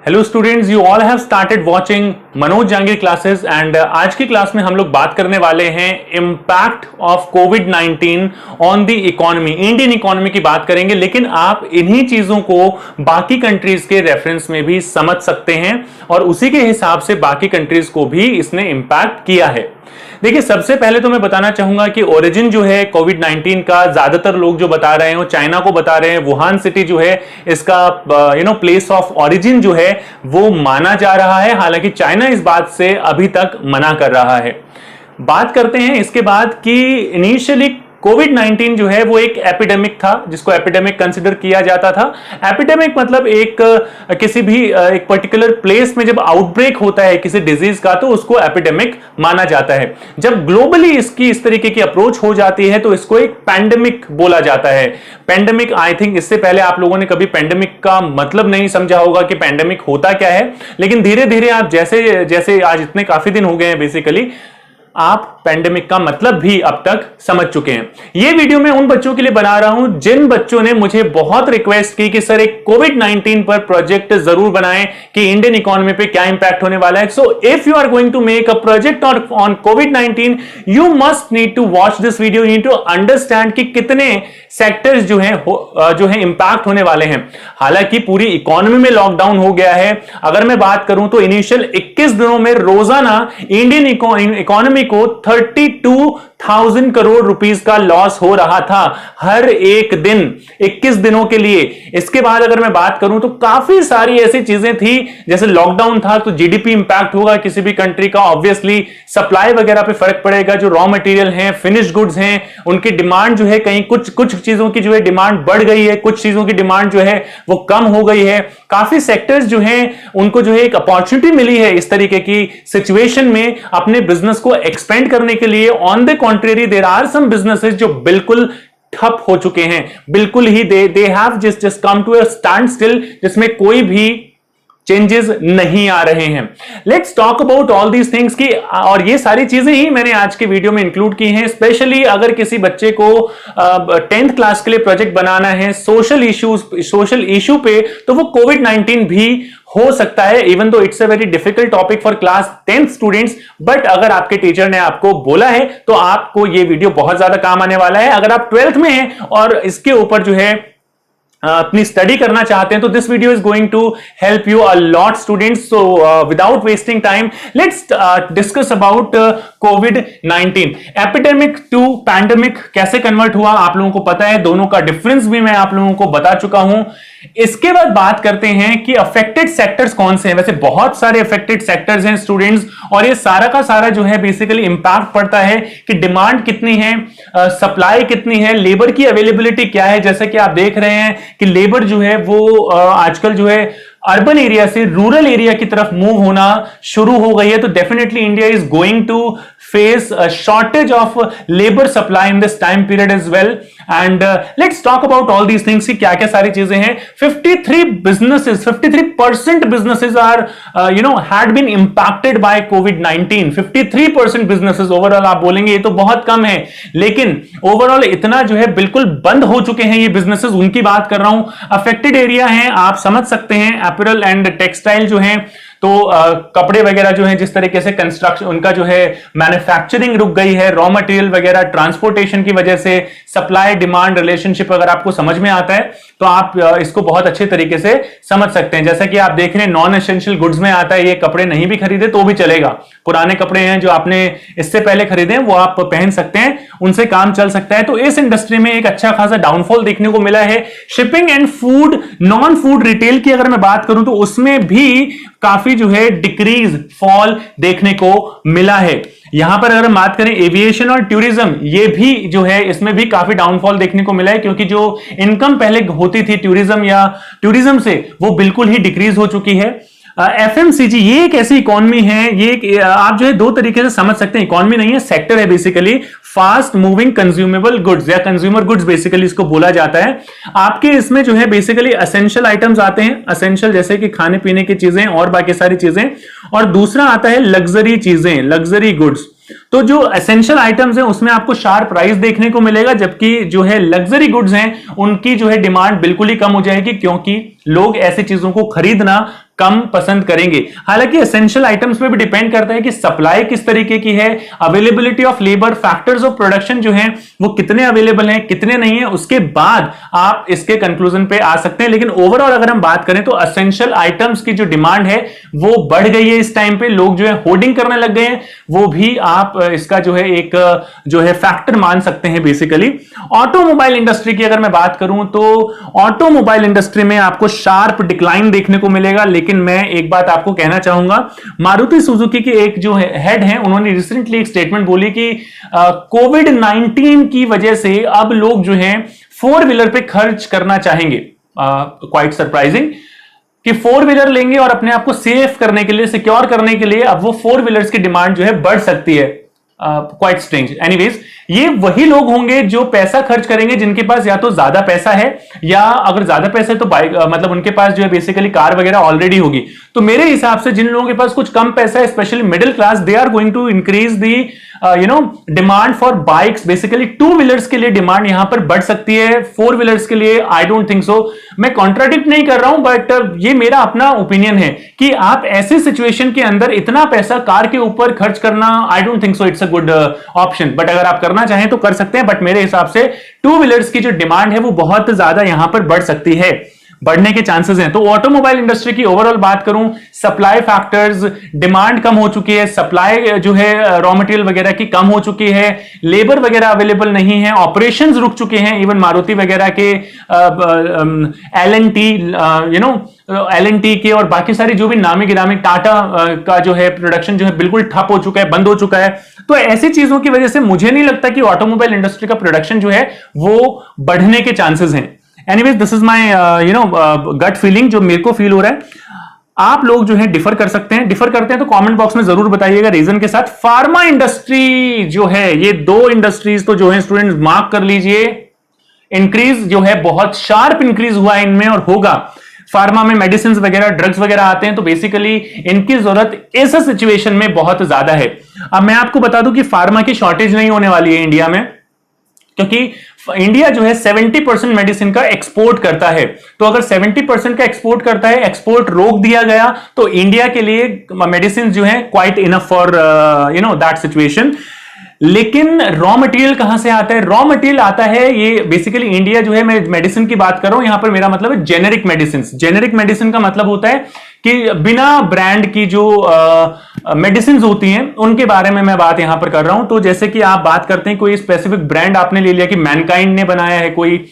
Hello students, you all have started watching Manoj Jahangir classes and आज की class में हम लोग बात करने वाले हैं impact of covid on the economy. Indian economy की बात करेंगे, लेकिन आप इन्हीं चीजों को बाकी कंट्रीज के रेफरेंस में भी समझ सकते हैं और उसी के हिसाब से बाकी कंट्रीज को भी इसने इम्पैक्ट किया है। देखिए, सबसे पहले तो मैं बताना चाहूंगा कि ओरिजिन जो है कोविड-19 का ज्यादातर लोग जो बता रहे हैं वो चाइना को बता रहे हैं। वुहान सिटी जो है इसका प्लेस ऑफ ओरिजिन जो है वो माना जा रहा है, हालांकि चाइना इस बात से अभी तक मना कर रहा है। बात करते हैं इसके बाद कि इनिशियली कोविड-19 जो है वो एक एपिडेमिक था, जिसको एपिडेमिक कंसिडर किया जाता था। एपिडेमिक मतलब किसी भी एक पर्टिकुलर प्लेस में जब आउटब्रेक होता है किसी डिजीज का तो उसको एपिडेमिक माना जाता है। जब ग्लोबली इसकी इस तरीके की अप्रोच हो जाती है तो इसको एक पैंडेमिक बोला जाता है। पैंडेमिक, आई थिंक इससे पहले आप लोगों ने कभी पैंडेमिक का मतलब नहीं समझा होगा कि पैंडेमिक होता क्या है, लेकिन धीरे धीरे आप जैसे जैसे आज इतने काफी दिन हो गए हैं बेसिकली, आप पैंडेमिक का मतलब भी अब तक समझ चुके हैं। ये वीडियो मैं उन बच्चों के लिए बना रहा हूं जिन बच्चों ने मुझे बहुत रिक्वेस्ट की कि सर एक कोविड-19 पर प्रोजेक्ट जरूर बनाएं कि इंडियन इकोनॉमी पे क्या इंपैक्ट होने वाला है। So if you are going to make a project on कोविड-19 you must need to watch this video, you need to understand कि कितने सेक्टर्स जो है इंपैक्ट होने वाले हैं। हालांकि पूरी इकोनॉमी में लॉकडाउन हो गया है। अगर मैं बात करूं तो इनिशियल 21 दिनों में रोजाना इंडियन इकोनॉमी को 32,000 करोड़ रुपीस का लॉस हो रहा था हर एक दिन 21 दिनों के लिए। इसके बाद अगर मैं बात करूं तो काफी सारी ऐसी चीजें थी, जैसे लॉकडाउन था तो जीडीपी इंपैक्ट होगा किसी भी कंट्री का, ऑब्वियसली सप्लाई वगैरह पे फर्क पड़ेगा। जो रॉ मटेरियल हैं, फिनिश गुड्स हैं, उनकी डिमांड जो है कहीं कुछ चीजों की जो है डिमांड बढ़ गई है, कुछ चीजों की डिमांड जो है वो कम हो गई है। काफी सेक्टर्स जो हैं उनको जो है एक अपॉर्चुनिटी मिली है इस तरीके की सिचुएशन में अपने बिजनेस को एक्सपेंड करने के लिए। On the contrary there are some businesses जो बिल्कुल ठप हो चुके हैं, बिल्कुल ही they have just come to a standstill, जिसमें कोई भी चेंजेस नहीं आ रहे हैं। Let's talk about all these things की, और ये सारी चीजें ही मैंने आज के वीडियो में इंक्लूड की हैं। स्पेशली अगर किसी बच्चे को 10th क्लास के लिए प्रोजेक्ट बनाना है सोशल इशू पे, तो वो कोविड-19 भी हो सकता है, even though it's a very difficult topic for class 10th students. But अगर आपके टीचर ने आपको बोला है तो आपको ये वीडियो बहुत ज्यादा काम आने वाला है। अगर आप 12th में हैं और इसके ऊपर जो है अपनी स्टडी करना चाहते हैं तो this video is going to help you a lot students. So without wasting time let's discuss about कोविड-19। एपिडेमिक टू पैंडेमिक कैसे कन्वर्ट हुआ आप लोगों को पता है, दोनों का डिफरेंस भी मैं आप लोगों को बता चुका हूं। इसके बाद बात करते हैं कि अफेक्टेड सेक्टर्स कौन से हैं। वैसे बहुत सारे अफेक्टेड सेक्टर्स हैं स्टूडेंट्स, और ये सारा का सारा जो है बेसिकली इंपैक्ट पड़ता है कि डिमांड कितनी है, सप्लाई कितनी है, लेबर की अवेलेबिलिटी क्या है। जैसे कि आप देख रहे हैं कि लेबर जो है वो आजकल जो है अर्बन एरिया से रूरल एरिया की तरफ मूव होना शुरू हो गई है। तो definitely India is going to face shortage of labour supply in this time period as well. And let's talk about all these things कि क्या क्या सारी चीजें हैं। 53% businesses are had been impacted by कोविड-19। 53% बिजनेसेस ओवरऑल आप बोलेंगे ये तो बहुत कम है, लेकिन ओवरऑल इतना जो है बिल्कुल बंद हो चुके हैं ये बिजनेसेस, उनकी बात कर रहा हूं। अफेक्टेड एरिया है, आप समझ सकते हैं, अपैरल एंड टेक्सटाइल जो है, तो कपड़े वगैरह जो है जिस तरीके से कंस्ट्रक्शन उनका जो है मैन्युफैक्चरिंग रुक गई है, रॉ मटेरियल वगैरह ट्रांसपोर्टेशन की वजह से सप्लाई डिमांड रिलेशनशिप अगर आपको समझ में आता है तो आप इसको बहुत अच्छे तरीके से समझ सकते हैं। जैसा कि आप देख रहे हैं नॉन एसेंशियल गुड्स में आता है, ये कपड़े नहीं भी खरीदे तो भी चलेगा, पुराने कपड़े हैं जो आपने इससे पहले खरीदे वो आप पहन सकते हैं, उनसे काम चल सकता है। तो इस इंडस्ट्री में एक अच्छा खासा डाउनफॉल देखने को मिला है। Shipping and food, non food retail की अगर मैं बात करूं तो उसमें भी काफी जो है डिक्रीज फॉल देखने को मिला है। यहां पर अगर हम बात करें एविएशन और टूरिज्म, ये भी जो है इसमें भी काफी डाउनफॉल देखने को मिला है, क्योंकि जो इनकम पहले होती थी टूरिज्म से वो बिल्कुल ही डिक्रीज हो चुकी है। एफएमसीजी ये एक ऐसी इकोनॉमी है, ये आप जो है दो तरीके से समझ सकते हैं, इकोनॉमी नहीं है सेक्टर है basically, fast moving consumable goods या कंज्यूमर गुड्स बेसिकली इसको बोला जाता है। आपके इसमें जो है बेसिकली असेंशियल आइटम्स आते हैं, असेंशियल जैसे कि खाने पीने की चीजें और बाकी सारी चीजें, और दूसरा आता है लग्जरी चीजें, लग्जरी गुड्स। तो जो एसेंशियल आइटम्स हैं उसमें आपको शार्प प्राइस देखने को मिलेगा, जबकि जो है लग्जरी गुड्स हैं उनकी जो है डिमांड बिल्कुल ही कम हो जाएगी, क्योंकि लोग ऐसी चीजों को खरीदना कम पसंद करेंगे। हालांकि एसेंशियल आइटम्स पे भी डिपेंड करता है कि सप्लाई किस तरीके की है, availability of labour, factors of production जो है वो कितने अवेलेबल हैं कितने नहीं है, उसके बाद आप इसके कंक्लूजन पे आ सकते हैं। लेकिन ओवरऑल अगर हम बात करें तो एसेंशियल आइटम्स की जो डिमांड है वो बढ़ गई है। इस टाइम पे लोग जो है होर्डिंग करने लग गए हैं, वो भी आप इसका जो है एक जो है फैक्टर मान सकते हैं बेसिकली। ऑटोमोबाइल इंडस्ट्री की अगर मैं बात करूं तो ऑटोमोबाइल इंडस्ट्री में आपको शार्प डिक्लाइन देखने को मिलेगा। लेकिन मैं एक बात आपको कहना चाहूंगा, मारुति सुजुकी के एक जो हेड हैं उन्होंने रिसेंटली एक स्टेटमेंट बोली कि कोविड-19 की वजह से अब लोग जो हैं फोर व्हीलर पे खर्च करना चाहेंगे। क्वाइट सरप्राइजिंग कि फोर व्हीलर लेंगे और अपने आप को सेफ करने के लिए, सिक्योर करने के लिए अब वो फोर व्हीलर्स की डिमांड जो है बढ़ सकती है। Quite strange. एनीवेज, ये वही लोग होंगे जो पैसा खर्च करेंगे जिनके पास या तो ज्यादा पैसा है, या अगर ज्यादा पैसा है तो बाइक मतलब उनके पास जो है बेसिकली कार वगैरह ऑलरेडी होगी। तो मेरे हिसाब से जिन लोगों के पास कुछ कम पैसा है, specially middle class, they are going to increase the demand for bikes. Basically two wheelers के लिए डिमांड यहां पर बढ़ सकती है, फोर व्हीलर्स के लिए आई डोंट थिंक सो। मैं कॉन्ट्राडिक्ट नहीं कर रहा हूं, बट ये मेरा अपना ओपिनियन है कि आप ऐसे सिचुएशन के अंदर इतना पैसा कार के ऊपर खर्च करना, I don't think so it's a good option. But अगर आप करना चाहें तो कर सकते हैं, बट मेरे हिसाब से टू व्हीलर्स की जो डिमांड है वो बहुत ज्यादा यहां पर बढ़ सकती है, बढ़ने के चांसेस हैं। तो ऑटोमोबाइल इंडस्ट्री की ओवरऑल बात करूं, सप्लाई फैक्टर्स, डिमांड कम हो चुकी है, सप्लाई जो है रॉ मटेरियल वगैरह की कम हो चुकी है, लेबर वगैरह अवेलेबल नहीं है, ऑपरेशंस रुक चुके हैं। इवन मारुति वगैरह के एल&टी के और बाकी सारी जो भी नामी गिरामी, टाटा का जो है प्रोडक्शन जो है बिल्कुल ठप हो चुका है, बंद हो चुका है। तो ऐसी चीजों की वजह से मुझे नहीं लगता कि ऑटोमोबाइल इंडस्ट्री का प्रोडक्शन जो है वो बढ़ने के चांसेस हैं। Anyways, this is my gut feeling, जो मेरे को फील हो रहा है। आप लोग जो है डिफर कर सकते हैं, डिफर करते हैं तो कमेंट बॉक्स में जरूर बताइएगा रीजन के साथ। फार्मा इंडस्ट्री जो है, ये दो इंडस्ट्रीज तो जो है स्टूडेंट्स मार्क कर लीजिए, इंक्रीज जो है बहुत शार्प इंक्रीज हुआ है इनमें और होगा। फार्मा में मेडिसिन वगैरह, ड्रग्स वगैरह आते हैं, तो बेसिकली इनकी जरूरत इस सिचुएशन में बहुत ज्यादा है। अब मैं आपको बता दूं कि फार्मा की शॉर्टेज नहीं होने वाली है इंडिया में, क्योंकि इंडिया जो है 70% मेडिसिन का एक्सपोर्ट करता है। तो अगर 70% का एक्सपोर्ट करता है, एक्सपोर्ट रोक दिया गया तो इंडिया के लिए मेडिसिन जो है quite enough for that situation. लेकिन रॉ मटेरियल कहां से आता है? रॉ मटेरियल आता है, ये बेसिकली इंडिया जो है, मैं मेडिसिन की बात कर रहा हूं यहां पर, मेरा मतलब है जेनेरिक मेडिसिन। जेनेरिक मेडिसिन का मतलब होता है कि बिना ब्रांड की जो मेडिसिन होती हैं उनके बारे में मैं बात यहां पर कर रहा हूं। तो जैसे कि आप बात करते हैं, कोई स्पेसिफिक ब्रांड आपने ले लिया कि मैनकाइंड ने बनाया है कोई,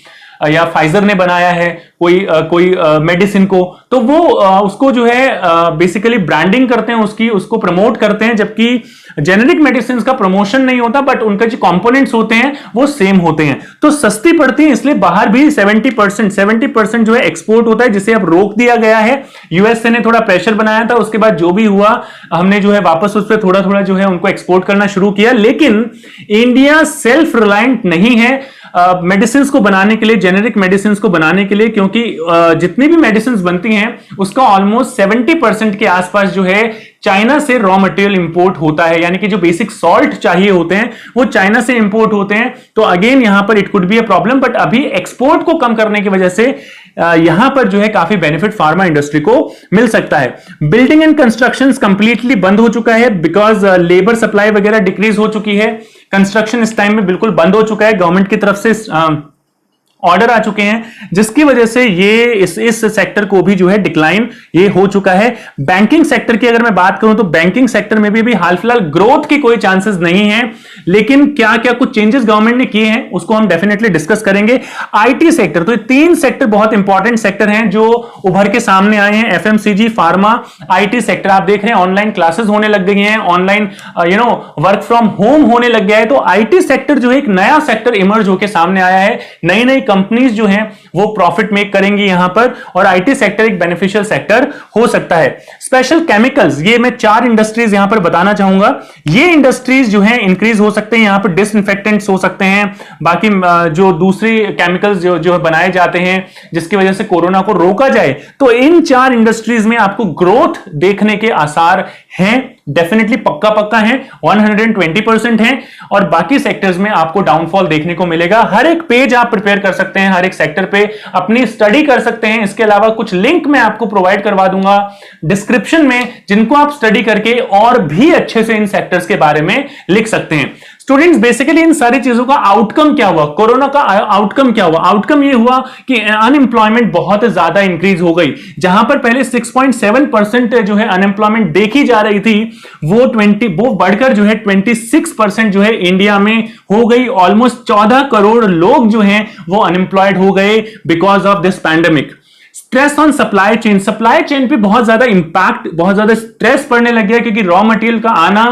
या फाइजर ने बनाया है कोई मेडिसिन को, तो वो उसको जो है बेसिकली ब्रांडिंग करते हैं उसकी, उसको प्रमोट करते हैं। जबकि जेनेरिक मेडिसिन का प्रमोशन नहीं होता, बट उनके जो कंपोनेंट्स होते हैं वो सेम होते हैं, तो सस्ती पड़ती है। इसलिए बाहर भी 70% जो है एक्सपोर्ट होता है, जिसे अब रोक दिया गया है। यूएसए ने थोड़ा प्रेशर बनाया था, उसके बाद जो भी हुआ हमने जो है वापस उस पर थोड़ा थोड़ा जो है उनको एक्सपोर्ट करना शुरू किया। लेकिन इंडिया सेल्फ रिलायंट नहीं है मेडिसिन को बनाने के लिए, जेनेरिक मेडिसिन को बनाने के लिए, क्योंकि जितनी भी मेडिसिन बनती हैं उसका ऑलमोस्ट 70% के आसपास जो है चाइना से रॉ मटेरियल इंपोर्ट होता है। यानी कि जो बेसिक सॉल्ट चाहिए होते हैं वो चाइना से इंपोर्ट होते हैं। तो अगेन यहां पर it could be a problem, but अभी एक्सपोर्ट को कम करने की वजह से यहां पर जो है काफी बेनिफिट फार्मा इंडस्ट्री को मिल सकता है। बिल्डिंग एंड कंस्ट्रक्शन कंप्लीटली बंद हो चुका है, बिकॉज लेबर सप्लाई वगैरह डिक्रीज हो चुकी है। कंस्ट्रक्शन इस टाइम में बिल्कुल बंद हो चुका है, गवर्नमेंट की तरफ से ऑर्डर आ चुके हैं, जिसकी वजह से ये इस सेक्टर को भी जो है डिक्लाइन ये हो चुका है। बैंकिंग सेक्टर की अगर मैं बात करूं तो बैंकिंग सेक्टर में भी हाल फिलहाल ग्रोथ की कोई चांसेस नहीं है, लेकिन क्या क्या कुछ चेंजेस गवर्नमेंट ने किए हैं उसको हम डेफिनेटली डिस्कस करेंगे। आईटी सेक्टर, तो ये तीन सेक्टर बहुत इंपॉर्टेंट सेक्टर हैं जो उभर के सामने आए हैं, एफएमसीजी, फार्मा, आईटी सेक्टर। आप देख रहे हैं ऑनलाइन क्लासेस होने लग गई हैं, ऑनलाइन वर्क फ्रॉम होम होने लग गया है। तो आईटी सेक्टर जो है एक नया सेक्टर इमर्ज होकर सामने आया है। नई नई कंपनीज जो हैं वो प्रॉफिट मेक करेंगी यहां पर, और आईटी सेक्टर एक बेनिफिशियल सेक्टर हो सकता है। स्पेशल केमिकल्स, ये मैं 4 इंडस्ट्रीज यहां पर बताना चाहूंगा। ये इंडस्ट्रीज जो हैं इंक्रीज हो सकते हैं, यहां पर डिसइंफेक्टेंट्स हो सकते हैं, बाकी जो दूसरी केमिकल्स जो बनाए जाते हैं जिसकी वजह से कोरोना को रोका जाए। तो इन 4 इंडस्ट्रीज में आपको ग्रोथ देखने के आसार हैं। डेफिनेटली पक्का पक्का है, 120% है, और बाकी सेक्टर्स में आपको डाउनफॉल देखने को मिलेगा। हर एक पेज आप प्रिपेयर कर सकते हैं, हर एक सेक्टर पे अपनी स्टडी कर सकते हैं। इसके अलावा कुछ लिंक मैं आपको प्रोवाइड करवा दूंगा डिस्क्रिप्शन में, जिनको आप स्टडी करके और भी अच्छे से इन सेक्टर्स के बारे में लिख सकते हैं। स्टूडेंट्स, बेसिकली इन सारी चीजों का आउटकम क्या हुआ, कोरोना का आउटकम क्या हुआ? आउटकम ये हुआ कि अनएम्प्लॉयमेंट बहुत ज्यादा इंक्रीज हो गई। जहां पर पहले 6.7% जो है अनएम्प्लॉयमेंट देखी जा रही थी, वो बढ़कर जो है 26% जो है इंडिया में हो गई। ऑलमोस्ट 14 करोड़ लोग जो हैं वो अनएम्प्लॉयड हो गए because of this pandemic. Stress on supply chain पे बहुत ज्यादा इंपैक्ट, बहुत ज्यादा स्ट्रेस पड़ने लग गया, क्योंकि रॉ मटेरियल का आना,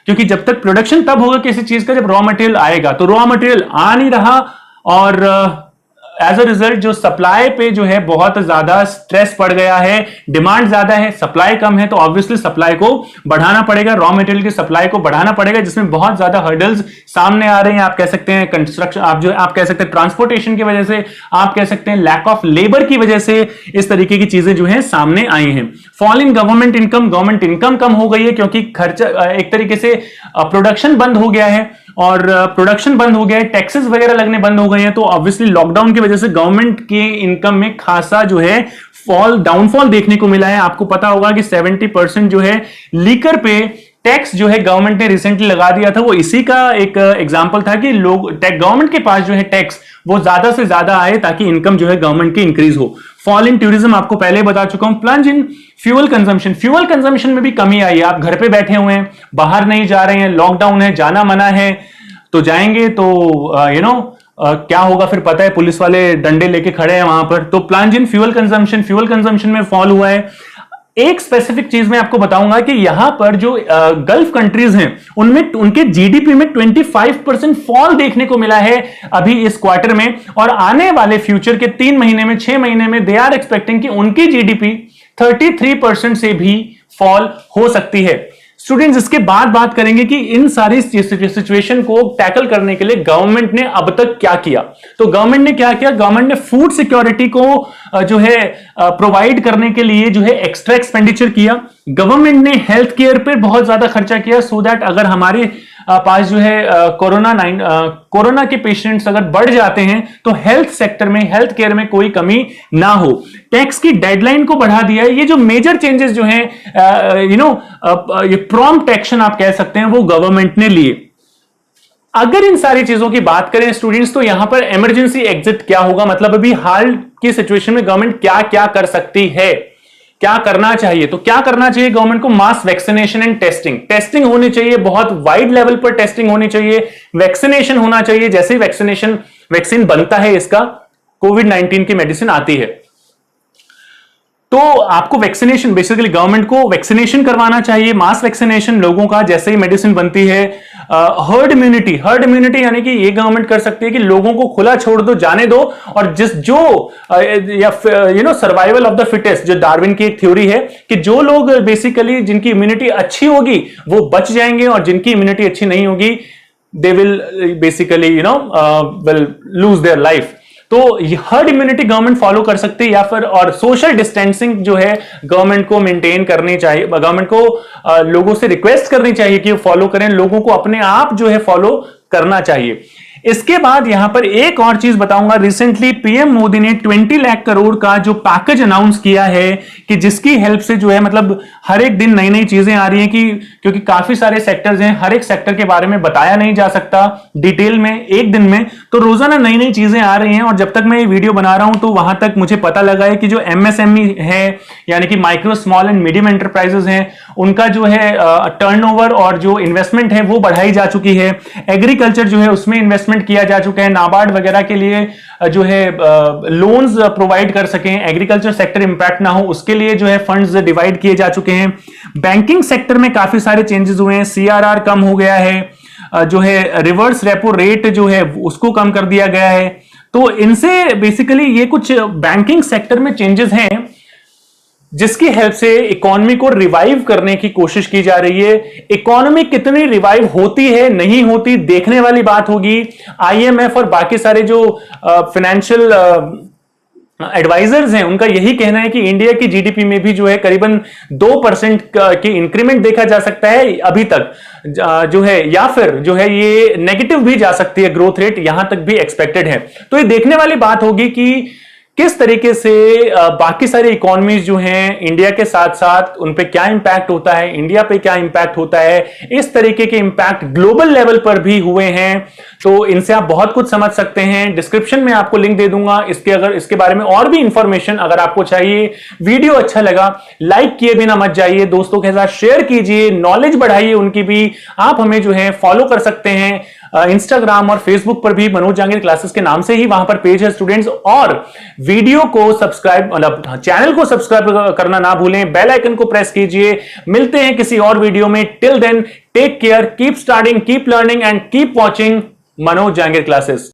क्योंकि जब तक प्रोडक्शन तब होगा किसी चीज का जब रॉ मटेरियल आएगा, तो रॉ मटेरियल आ नहीं रहा, और एज अ रिजल्ट जो सप्लाई पे जो है बहुत ज्यादा स्ट्रेस पड़ गया है। डिमांड ज्यादा है, सप्लाई कम है, तो ऑब्वियसली सप्लाई को बढ़ाना पड़ेगा, रॉ मटेरियल की सप्लाई को बढ़ाना पड़ेगा, जिसमें बहुत ज्यादा हर्डल्स सामने आ रहे हैं। आप कह सकते हैं कंस्ट्रक्शन, आप कह सकते हैं ट्रांसपोर्टेशन की वजह से, आप कह सकते हैं लैक ऑफ लेबर की वजह से इस तरीके की चीजें जो है सामने आई हैं। फॉल इन गवर्नमेंट इनकम कम हो गई है, क्योंकि खर्चा एक तरीके से प्रोडक्शन बंद हो गया है, और प्रोडक्शन बंद हो गया है, टैक्सेस वगैरह लगने बंद हो गए हैं, तो ऑब्वियसली लॉकडाउन की वजह से गवर्नमेंट के इनकम में खासा जो है डाउनफॉल देखने को मिला है। आपको पता होगा कि 70% जो है लीकर पे टैक्स जो है गवर्नमेंट ने रिसेंटली लगा दिया था। वो इसी का एक एग्जांपल था कि लोग गवर्नमेंट के पास जो है टैक्स वो ज्यादा से ज्यादा आए, ताकि इनकम जो है गवर्नमेंट की इंक्रीज हो। फॉल इन टूरिज्म आपको पहले बता चुका हूं। प्लंज इन फ्यूल कंजम्पशन में भी कमी आई है। आप घर पे बैठे हुए हैं, बाहर नहीं जा रहे हैं, लॉकडाउन है, जाना मना है, तो जाएंगे तो क्या होगा फिर पता है, पुलिस वाले डंडे लेके खड़े हैं वहां पर। तो प्लंज इन फ्यूल कंजम्पशन में फॉल हुआ है। एक स्पेसिफिक चीज मैं आपको बताऊंगा कि यहां पर जो गल्फ कंट्रीज हैं उनमें उनके जीडीपी में 25% फॉल देखने को मिला है अभी इस क्वार्टर में, और आने वाले फ्यूचर के 3 महीने में, 6 महीने में दे आर एक्सपेक्टिंग कि उनकी जीडीपी 33% से भी फॉल हो सकती है। स्टूडेंट्स, इसके बाद बात करेंगे कि इन सारी सिचुएशन को टैकल करने के लिए गवर्नमेंट ने अब तक क्या किया। तो गवर्नमेंट ने क्या किया? गवर्नमेंट ने फूड सिक्योरिटी को जो है प्रोवाइड करने के लिए जो है एक्स्ट्रा एक्सपेंडिचर किया। गवर्नमेंट ने हेल्थ केयर पर बहुत ज्यादा खर्चा किया, सो दैट अगर हमारे पास जो है कोरोना के पेशेंट्स अगर बढ़ जाते हैं तो हेल्थ सेक्टर में, हेल्थ केयर में कोई कमी ना हो। टैक्स की डेडलाइन को बढ़ा दिया है। ये जो मेजर चेंजेस जो हैं ये प्रॉम्प्ट एक्शन आप कह सकते हैं वो गवर्नमेंट ने लिए। अगर इन सारी चीजों की बात करें स्टूडेंट्स, तो यहां पर इमरजेंसी एग्जिट क्या होगा, मतलब अभी हाल की सिचुएशन में गवर्नमेंट क्या क्या कर सकती है, क्या करना चाहिए। तो क्या करना चाहिए गवर्नमेंट को? मास वैक्सीनेशन एंड टेस्टिंग होनी चाहिए, बहुत वाइड लेवल पर टेस्टिंग होनी चाहिए, वैक्सीनेशन होना चाहिए। जैसे ही वैक्सीन बनता है, इसका कोविड-19 की मेडिसिन आती है, तो आपको वैक्सीनेशन, बेसिकली गवर्नमेंट को वैक्सीनेशन करवाना चाहिए, मास वैक्सीनेशन लोगों का जैसे ही मेडिसिन बनती है। हर्ड इम्यूनिटी यानी कि ये गवर्नमेंट कर सकती है कि लोगों को खुला छोड़ दो, जाने दो, और सर्वाइवल ऑफ द फिटेस्ट, जो डार्विन की एक थ्योरी है कि जो लोग बेसिकली जिनकी इम्यूनिटी अच्छी होगी वो बच जाएंगे, और जिनकी इम्यूनिटी अच्छी नहीं होगी they will basically will lose their life. तो हर्ड इम्यूनिटी गवर्नमेंट फॉलो कर सकती है, या फिर और सोशल डिस्टेंसिंग जो है गवर्नमेंट को मेंटेन करनी चाहिए। गवर्नमेंट को लोगों से रिक्वेस्ट करनी चाहिए कि फॉलो करें, लोगों को अपने आप जो है फॉलो करना चाहिए। इसके बाद यहां पर एक और चीज बताऊंगा। रिसेंटली पीएम मोदी ने 20 लाख करोड़ का जो पैकेज अनाउंस किया है, कि जिसकी हेल्प से जो है मतलब हर एक दिन नई नई चीजें आ रही हैं, कि क्योंकि काफी सारे सेक्टर्स हैं, हर एक सेक्टर के बारे में बताया नहीं जा सकता डिटेल में एक दिन में, तो रोजाना नई नई चीजें आ रही हैं। और जब तक मैं ये वीडियो बना रहा हूं तो वहां तक मुझे पता लगा है कि जो एमएसएमई है, यानी कि micro small and medium enterprises हैं, उनका जो है टर्नओवर और जो इन्वेस्टमेंट है वो बढ़ाई जा चुकी है। एग्रीकल्चर जो है उसमें इन्वेस्टमेंट किया जा चुका है, नाबार्ड वगैरह के लिए जो है लोन्स प्रोवाइड कर सकें, एग्रीकल्चर सेक्टर इंपैक्ट ना हो, उसके लिए जो है फंड्स डिवाइड किए जा चुके हैं। बैंकिंग सेक्टर में काफी सारे चेंजेस हुए हैं, सीआरआर कम हो गया है, जो है रिवर्स रेपो रेट जो है उसको कम कर दिया गया है। तो इनसे बेसिकली ये कुछ बैंकिंग सेक्टर में चेंजेस हैं, जिसकी हेल्प से इकोनॉमी को रिवाइव करने की कोशिश की जा रही है। इकोनॉमी कितनी रिवाइव होती है नहीं होती देखने वाली बात होगी। आईएमएफ और बाकी सारे जो फाइनेंशियल एडवाइजर्स हैं उनका यही कहना है कि इंडिया की जीडीपी में भी जो है करीबन 2% की इंक्रीमेंट देखा जा सकता है अभी तक जो है, या फिर जो है ये नेगेटिव भी जा सकती है, ग्रोथ रेट यहां तक भी एक्सपेक्टेड है। तो ये देखने वाली बात होगी कि किस तरीके से बाकी सारी इकोनॉमीज जो हैं इंडिया के साथ साथ उन पे क्या इंपैक्ट होता है, इंडिया पे क्या इंपैक्ट होता है, इस तरीके के इंपैक्ट ग्लोबल लेवल पर भी हुए हैं। तो इनसे आप बहुत कुछ समझ सकते हैं। डिस्क्रिप्शन में आपको लिंक दे दूंगा इसके, अगर इसके बारे में और भी इंफॉर्मेशन अगर आपको चाहिए। वीडियो अच्छा लगा लाइक किए बिना मत जाइए, दोस्तों के साथ शेयर कीजिए, नॉलेज बढ़ाइए उनकी भी। आप हमें जो है फॉलो कर सकते हैं इंस्टाग्राम और फेसबुक पर भी, मनोज जहांगीर क्लासेस के नाम से ही वहां पर पेज है स्टूडेंट्स। और वीडियो को सब्सक्राइब, मतलब चैनल को सब्सक्राइब करना ना भूलें, बेल आइकन को प्रेस कीजिए। मिलते हैं किसी और वीडियो में। Till then take care, keep studying, keep learning and keep watching Manoj Jahangir classes.